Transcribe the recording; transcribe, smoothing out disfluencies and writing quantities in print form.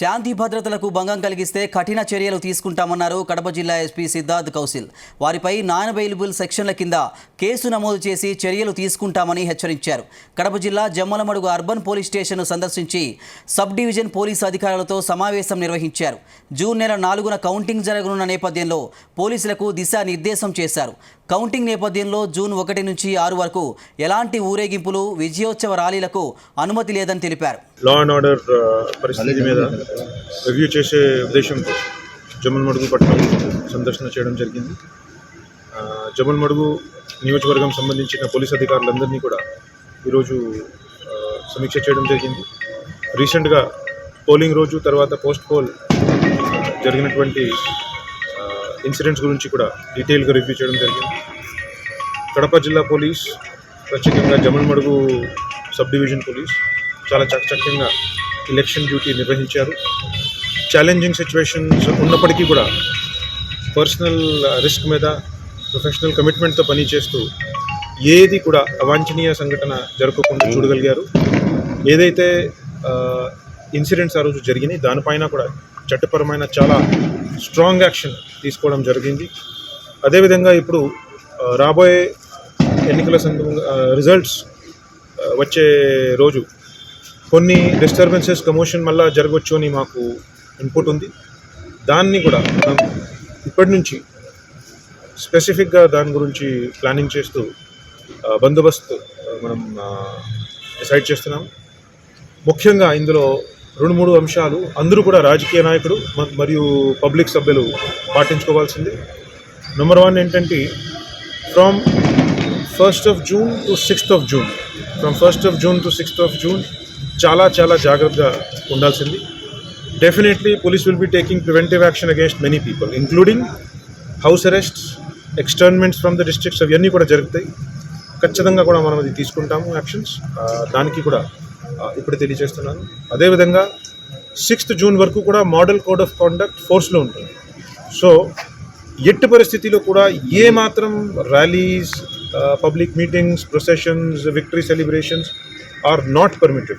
శాంతి భద్రతలకు భంగం కలిగిస్తే కఠిన చర్యలు తీసుకుంటామన్నారు కడప జిల్లా ఎస్పీ సిద్ధార్థ్ కౌశల్. వారిపై నాన్ అవైలబుల్ సెక్షన్ల కింద కేసు నమోదు చేసి చర్యలు తీసుకుంటామని హెచ్చరించారు. కడప జిల్లా జమ్మలమడుగు అర్బన్ పోలీస్ స్టేషన్ను సందర్శించి సబ్ డివిజన్ పోలీసు అధికారులతో సమావేశం నిర్వహించారు. జూన్ నెల 4న కౌంటింగ్ జరగనున్న నేపథ్యంలో పోలీసులకు దిశానిర్దేశం చేశారు. కౌంటింగ్ నేపథ్యంలో జూన్ 1 నుంచి 6 వరకు ఎలాంటి ఊరేగింపులు, విజయోత్సవ ర్యాలీలకు అనుమతి లేదని తెలిపారు. లా అండ్ ఆర్డర్ పరిస్థితి మీద రివ్యూ చేసే ఉద్దేశంతో జమ్మలమడుగు పట్టణం సందర్శన చేయడం జరిగింది. జమ్మలమడుగు నియోజకవర్గం సంబంధించిన పోలీస్ అధికారులందరినీ కూడా ఈరోజు సమీక్ష చేయడం జరిగింది. రీసెంట్గా పోలింగ్ రోజు తర్వాత పోస్ట్ పోల్ జరిగినటువంటి ఇన్సిడెంట్స్ గురించి కూడా డీటెయిల్గా రివ్యూ చేయడం జరిగింది. కడప జిల్లా పోలీస్, ప్రత్యేకంగా జమ్మలమడుగు సబ్ డివిజన్ పోలీస్ చాలా చక్కచక్యంగా ఎలక్షన్ డ్యూటీ నిర్వహించారు. ఛాలెంజింగ్ సిచ్యువేషన్స్ ఉన్నప్పటికీ కూడా పర్సనల్ రిస్క్ మీద ప్రొఫెషనల్ కమిట్మెంట్తో పనిచేస్తూ ఏది కూడా అవాంఛనీయ సంఘటన జరగకుండా చూడగలిగారు. ఏదైతే ఇన్సిడెంట్స్ ఆ రోజు జరిగినాయి దానిపైన కూడా చట్టపరమైన చాలా స్ట్రాంగ్ యాక్షన్ తీసుకోవడం జరిగింది. అదేవిధంగా ఇప్పుడు రాబోయే ఎన్నికల రిజల్ట్స్ వచ్చే రోజు కొన్ని డిస్టర్బెన్సెస్, కమోషన్ మళ్ళా జరగవచ్చు అని మాకు ఇన్పుట్ ఉంది. దాన్ని కూడా మనం ఇప్పటి నుంచి స్పెసిఫిక్గా దాని గురించి ప్లానింగ్ చేస్తూ బందోబస్తు మనం డిసైడ్ చేస్తున్నాం. ముఖ్యంగా ఇందులో 2-3 అంశాలు అందరూ కూడా రాజకీయ నాయకులు మరియు పబ్లిక్ సభ్యులు పాటించుకోవాల్సింది. నెంబర్ 1 ఏంటంటే from 1st of June to 6th of June, from 1st of June to 6th of June చాలా జాగ్రత్తగా ఉండాల్సింది. Definitely police will be taking preventive action against many people, including house arrests, ఎక్స్టర్న్మెంట్స్ from the districts, అవన్నీ కూడా జరుగుతాయి. ఖచ్చితంగా కూడా మనం అది తీసుకుంటాము యాక్షన్స్. దానికి కూడా ఇప్పుడు తెలియజేస్తున్నాను. అదేవిధంగా 6th June వరకు కూడా మోడల్ కోడ్ ఆఫ్ కాండక్ట్ ఫోర్స్లో ఉంటుంది. సో ఎట్టి పరిస్థితిలో కూడా ఏ మాత్రం rallies, public meetings, processions, victory celebrations are not permitted.